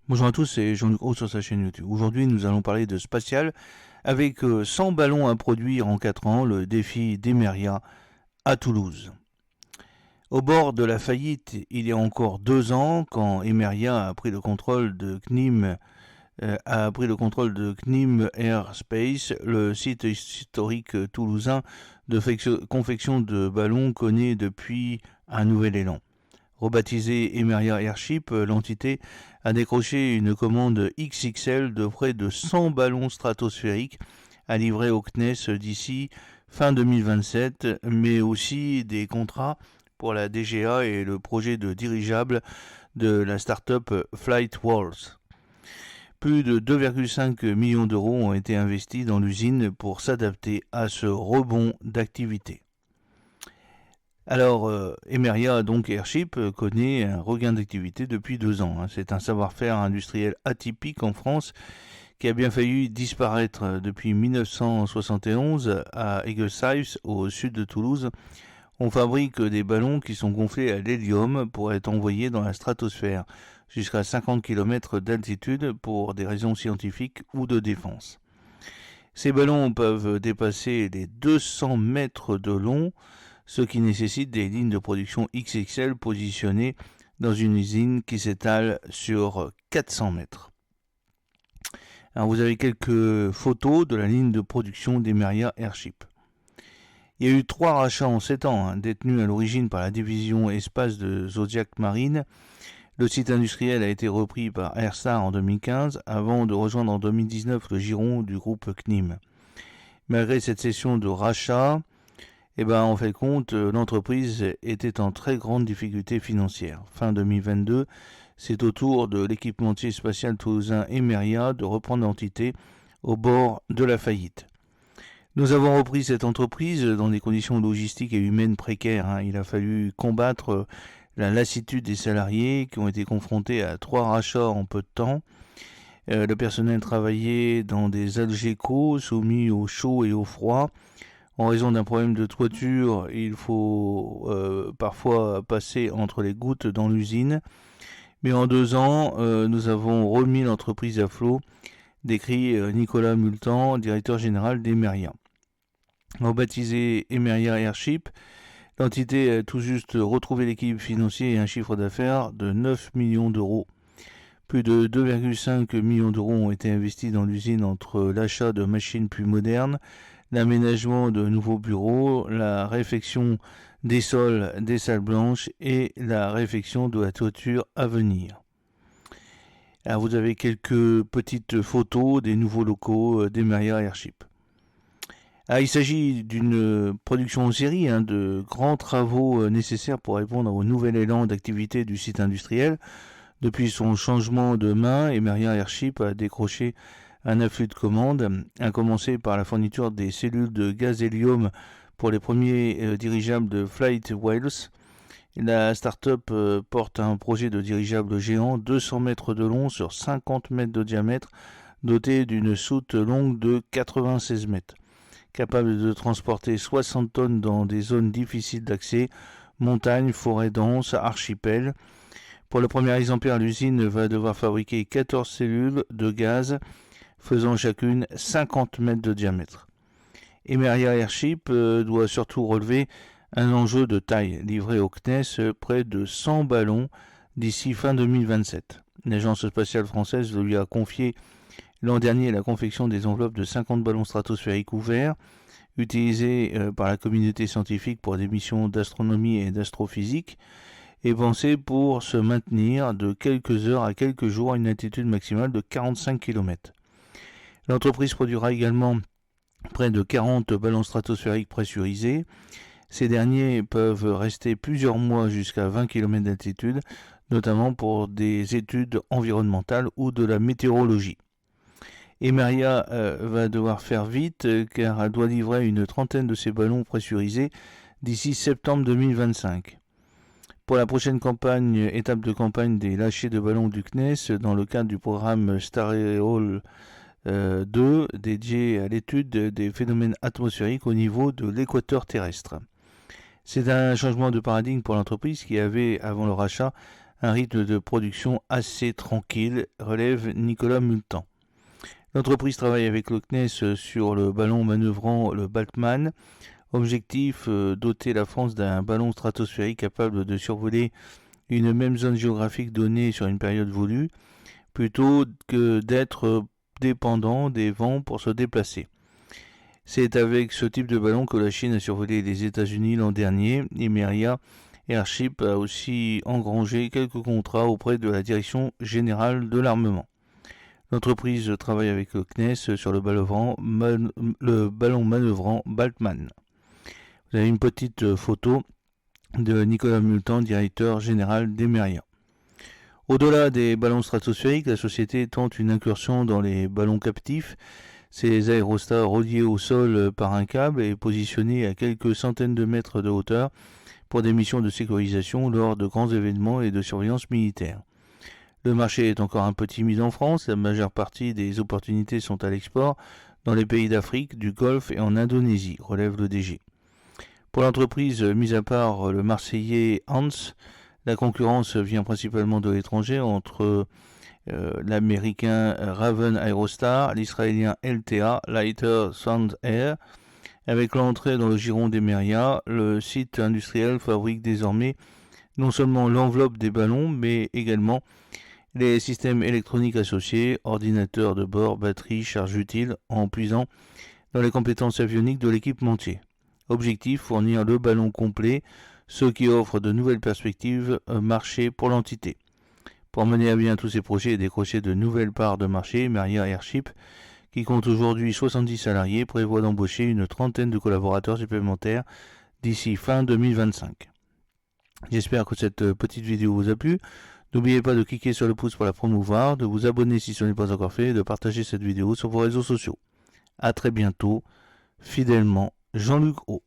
Bonjour à tous, c'est Jean-Luc Roux sur sa chaîne YouTube. Aujourd'hui, nous allons parler de spatial avec 100 ballons à produire en 4 ans, le défi d'Emeria à Toulouse. Au bord de la faillite, il y a encore 2 ans, quand Emeria a pris le contrôle de CNIM Airspace, le site historique toulousain de confection de ballons connaît depuis un nouvel élan. Rebaptisé Emeria Airship, l'entité a décroché une commande XXL de près de 100 ballons stratosphériques à livrer au CNES d'ici fin 2027, mais aussi des contrats pour la DGA et le projet de dirigeable de la start-up Flight Wars. Plus de 2,5 millions d'euros ont été investis dans l'usine pour s'adapter à ce rebond d'activité. Alors, Emeria, donc Airship, connaît un regain d'activité depuis 2 ans. C'est un savoir-faire industriel atypique en France qui a bien failli disparaître depuis 1971 à Egelsheims, au sud de Toulouse. On fabrique des ballons qui sont gonflés à l'hélium pour être envoyés dans la stratosphère, jusqu'à 50 km d'altitude pour des raisons scientifiques ou de défense. Ces ballons peuvent dépasser les 200 mètres de long, ce qui nécessite des lignes de production XXL positionnées dans une usine qui s'étale sur 400 mètres. Alors vous avez quelques photos de la ligne de production d'Emeria Airship. Il y a eu 3 rachats en 7 ans, détenus à l'origine par la division espace de Zodiac Marine. Le site industriel a été repris par Airstar en 2015, avant de rejoindre en 2019 le giron du groupe CNIM. Malgré cette session de rachat, en fait compte, l'entreprise était en très grande difficulté financière. Fin 2022, c'est au tour de l'équipementier spatial toulousain Emeria de reprendre l'entité au bord de la faillite. Nous avons repris cette entreprise dans des conditions logistiques et humaines précaires. Il a fallu combattre la lassitude des salariés qui ont été confrontés à 3 rachats en peu de temps. Le personnel travaillait dans des algécos soumis au chaud et au froid. En raison d'un problème de toiture, il faut parfois passer entre les gouttes dans l'usine. Mais en 2 ans, nous avons remis l'entreprise à flot, décrit Nicolas Multan, directeur général d'Emeria. Rebaptisé Emeria Airship, l'entité a tout juste retrouvé l'équilibre financier et un chiffre d'affaires de 9 millions d'euros. Plus de 2,5 millions d'euros ont été investis dans l'usine entre l'achat de machines plus modernes, l'aménagement de nouveaux bureaux, la réfection des sols des salles blanches et la réfection de la toiture à venir. Alors vous avez quelques petites photos des nouveaux locaux d'Emeria Airship. Il s'agit d'une production en série, de grands travaux nécessaires pour répondre au nouvel élan d'activité du site industriel. Depuis son changement de main, Emeria Airship a décroché un afflux de commandes, à commencer par la fourniture des cellules de gaz hélium pour les premiers dirigeables de Flight Wales. La start-up porte un projet de dirigeable géant 200 mètres de long sur 50 mètres de diamètre, doté d'une soute longue de 96 mètres, capable de transporter 60 tonnes dans des zones difficiles d'accès, montagnes, forêts denses, archipels. Pour le premier exemplaire, l'usine va devoir fabriquer 14 cellules de gaz faisant chacune 50 mètres de diamètre. Emeria Airship doit surtout relever un enjeu de taille, livrer au CNES près de 100 ballons d'ici fin 2027. L'agence spatiale française lui a confié l'an dernier la confection des enveloppes de 50 ballons stratosphériques ouverts, utilisés par la communauté scientifique pour des missions d'astronomie et d'astrophysique, et pensés pour se maintenir de quelques heures à quelques jours à une altitude maximale de 45 km. L'entreprise produira également près de 40 ballons stratosphériques pressurisés. Ces derniers peuvent rester plusieurs mois jusqu'à 20 km d'altitude, notamment pour des études environnementales ou de la météorologie. Emeria va devoir faire vite car elle doit livrer une trentaine de ces ballons pressurisés d'ici septembre 2025. Pour la prochaine étape de campagne des lâchers de ballons du CNES, dans le cadre du programme Staréol 2, dédié à l'étude des phénomènes atmosphériques au niveau de l'équateur terrestre. C'est un changement de paradigme pour l'entreprise qui avait, avant le rachat, un rythme de production assez tranquille, relève Nicolas Multan. L'entreprise travaille avec le CNES sur le ballon manœuvrant le Baltman. Objectif, doter la France d'un ballon stratosphérique capable de survoler une même zone géographique donnée sur une période voulue, plutôt que d'être dépendant des vents pour se déplacer. C'est avec ce type de ballon que la Chine a survolé les États-Unis l'an dernier. Imeria Airship a aussi engrangé quelques contrats auprès de la Direction générale de l'armement. L'entreprise travaille avec le CNES sur le ballon manœuvrant Baltman. Vous avez une petite photo de Nicolas Multan, directeur général d'Emeria. Au-delà des ballons stratosphériques, la société tente une incursion dans les ballons captifs. Ces aérostats reliés au sol par un câble et positionnés à quelques centaines de mètres de hauteur pour des missions de sécurisation lors de grands événements et de surveillance militaire. Le marché est encore un peu timide en France, la majeure partie des opportunités sont à l'export dans les pays d'Afrique, du Golfe et en Indonésie, relève le DG. Pour l'entreprise, mis à part le Marseillais Hans, la concurrence vient principalement de l'étranger entre l'américain Raven Aerostar, l'israélien LTA, Lighter Sound Air. Avec l'entrée dans le giron d'Emeria, le site industriel fabrique désormais non seulement l'enveloppe des ballons, mais également les systèmes électroniques associés, ordinateurs de bord, batteries, charges utiles, en puisant dans les compétences avioniques de l'équipementier. Objectif, fournir le ballon complet, ce qui offre de nouvelles perspectives marché pour l'entité. Pour mener à bien tous ces projets et décrocher de nouvelles parts de marché, Emeria Airship, qui compte aujourd'hui 70 salariés, prévoit d'embaucher une trentaine de collaborateurs supplémentaires d'ici fin 2025. J'espère que cette petite vidéo vous a plu. N'oubliez pas de cliquer sur le pouce pour la promouvoir, de vous abonner si ce n'est pas encore fait et de partager cette vidéo sur vos réseaux sociaux. A très bientôt, fidèlement, Jean-Luc O.